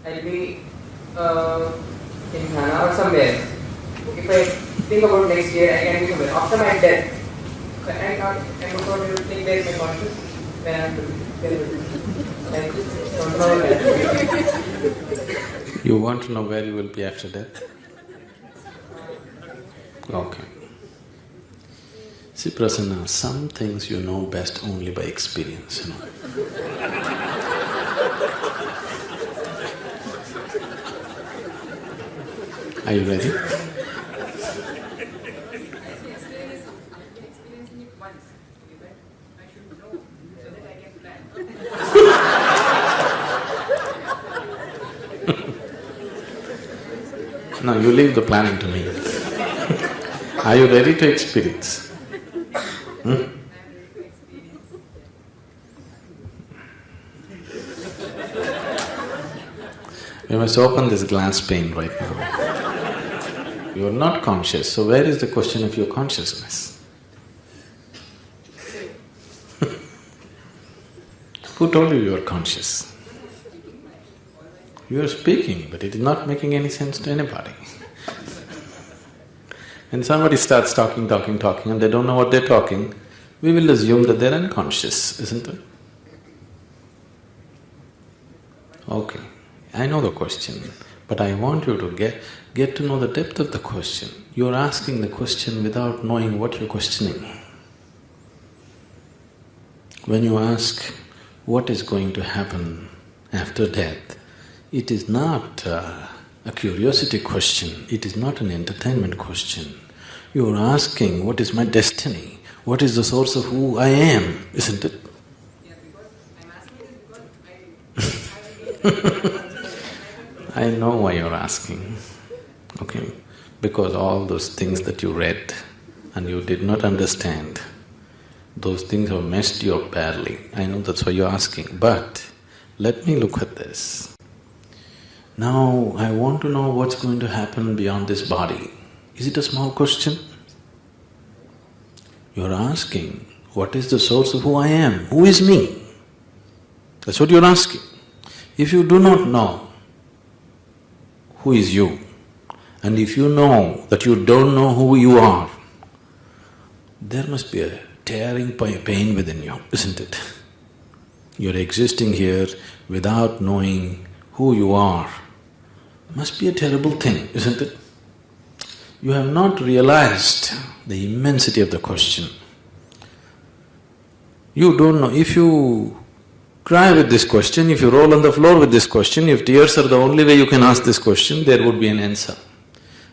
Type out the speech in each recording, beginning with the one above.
I'll be in Ghana or somewhere. If I think about next year, I can be somewhere. After my death, I'm not going to think there is my conscious when I'm You want to know where you will be after death? Okay. See, Prasanna, some things you know best only by experience, you know. Are you ready? No, you leave the planning to me. Are you ready to experience? We must open this glass pane right now. You are not conscious, so where is the question of your consciousness? Who told you you are conscious? You are speaking, but it is not making any sense to anybody. When somebody starts talking and they don't know what they're talking, we will assume that they're unconscious, isn't it? Okay, I know the question, but I want you to get to know the depth of the question. You're asking the question without knowing what you're questioning. When you ask what is going to happen after death, it is not a curiosity question, it is not an entertainment question. You are asking, what is my destiny? What is the source of who I am, isn't it? Yeah, because I'm asking this because I know why you're asking, okay? Because all those things that you read and you did not understand, those things have messed you up badly. I know that's why you're asking, but let me look at this. Now, I want to know what's going to happen beyond this body. Is it a small question? You're asking, what is the source of who I am? Who is me? That's what you're asking. If you do not know who is you, and if you know that you don't know who you are, there must be a tearing pain within you, isn't it? You're existing here without knowing who you are. Must be a terrible thing, isn't it? You have not realized the immensity of the question. You don't know, if you cry with this question, if you roll on the floor with this question, if tears are the only way you can ask this question, there would be an answer.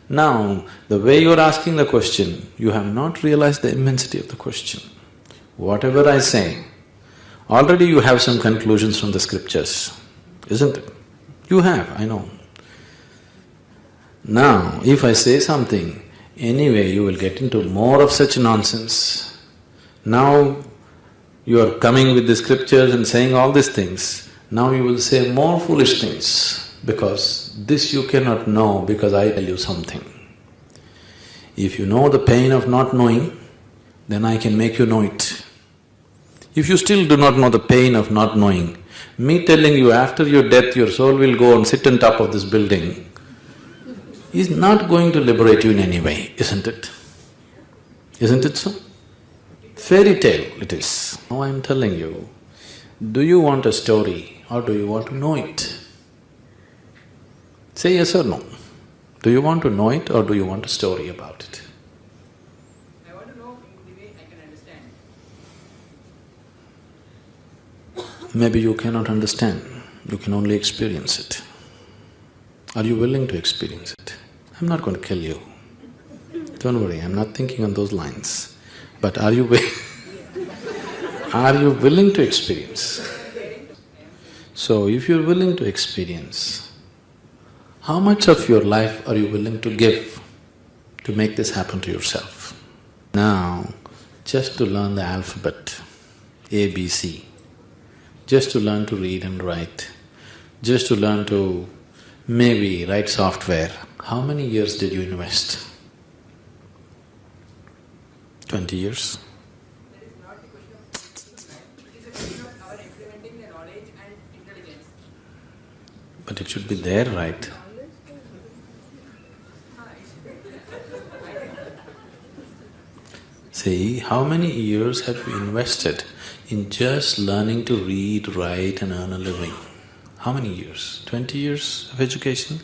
Now, the way you're asking the question, you have not realized the immensity of the question. Whatever I say, already you have some conclusions from the scriptures, isn't it? You have, I know. Now, if I say something, anyway you will get into more of such nonsense. Now, you are coming with the scriptures and saying all these things, now you will say more foolish things, because this you cannot know because I tell you something. If you know the pain of not knowing, then I can make you know it. If you still do not know the pain of not knowing, me telling you after your death your soul will go and sit on top of this building is not going to liberate you in any way, isn't it? Isn't it so? Fairy tale it is. Now I'm telling you, do you want a story or do you want to know it? Say yes or no. Do you want to know it or do you want a story about it? I want to know in the way I can understand. Maybe you cannot understand, you can only experience it. Are you willing to experience it? I'm not going to kill you. Don't worry, I'm not thinking on those lines. But are you are you willing to experience? So, if you're willing to experience, how much of your life are you willing to give to make this happen to yourself? Now, just to learn the alphabet, A, B, C, just to learn to read and write, just to learn to maybe write software, how many years did you invest? 20 years? That is not the question of right? It is a question of our implementing the knowledge and intelligence. But it should be there, right? See, how many years have you invested in just learning to read, write and earn a living? How many years? 20 years of education?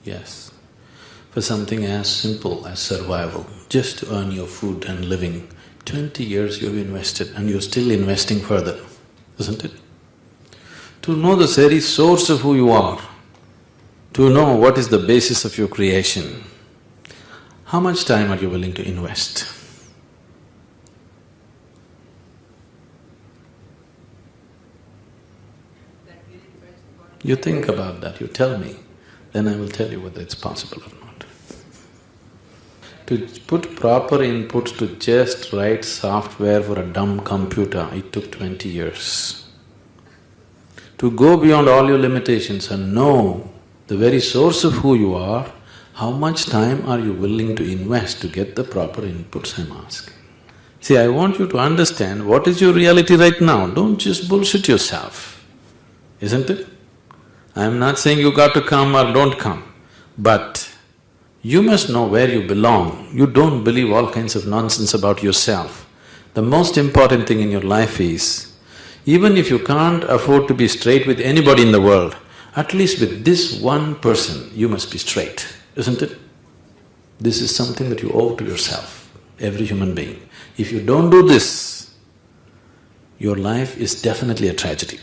Yes. For something as simple as survival, just to earn your food and living, 20 years you've invested and you're still investing further, isn't it? To know the very source of who you are, to know what is the basis of your creation, how much time are you willing to invest? You think about that, you tell me, then I will tell you whether it's possible or not. To put proper input to just write software for a dumb computer, it took 20 years. To go beyond all your limitations and know the very source of who you are, how much time are you willing to invest to get the proper inputs I'm asking? See, I want you to understand what is your reality right now, don't just bullshit yourself, isn't it? I'm not saying you got to come or don't come, but you must know where you belong. You don't believe all kinds of nonsense about yourself. The most important thing in your life is, even if you can't afford to be straight with anybody in the world, at least with this one person, you must be straight, isn't it? This is something that you owe to yourself, every human being. If you don't do this, your life is definitely a tragedy.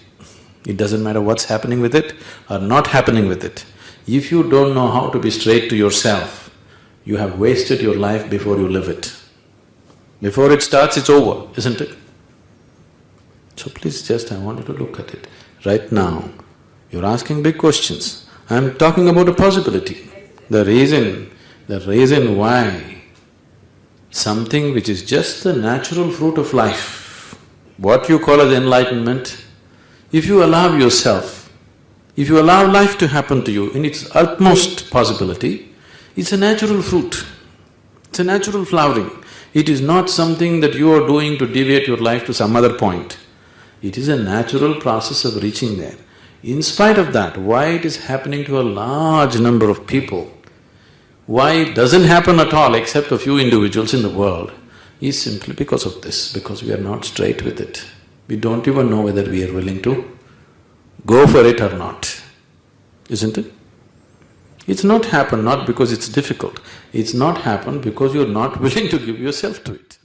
It doesn't matter what's happening with it or not happening with it. If you don't know how to be straight to yourself, you have wasted your life before you live it. Before it starts, it's over, isn't it? So please I want you to look at it. Right now, you're asking big questions. I'm talking about a possibility. The reason why something which is just the natural fruit of life, what you call as enlightenment, if you allow yourself, if you allow life to happen to you in its utmost possibility, it's a natural fruit, it's a natural flowering. It is not something that you are doing to deviate your life to some other point. It is a natural process of reaching there. In spite of that, why it is happening to a large number of people, why it doesn't happen at all except a few individuals in the world, is simply because of this, because we are not straight with it. We don't even know whether we are willing to go for it or not, isn't it? It's not happened not because it's difficult, it's not happened because you're not willing to give yourself to it.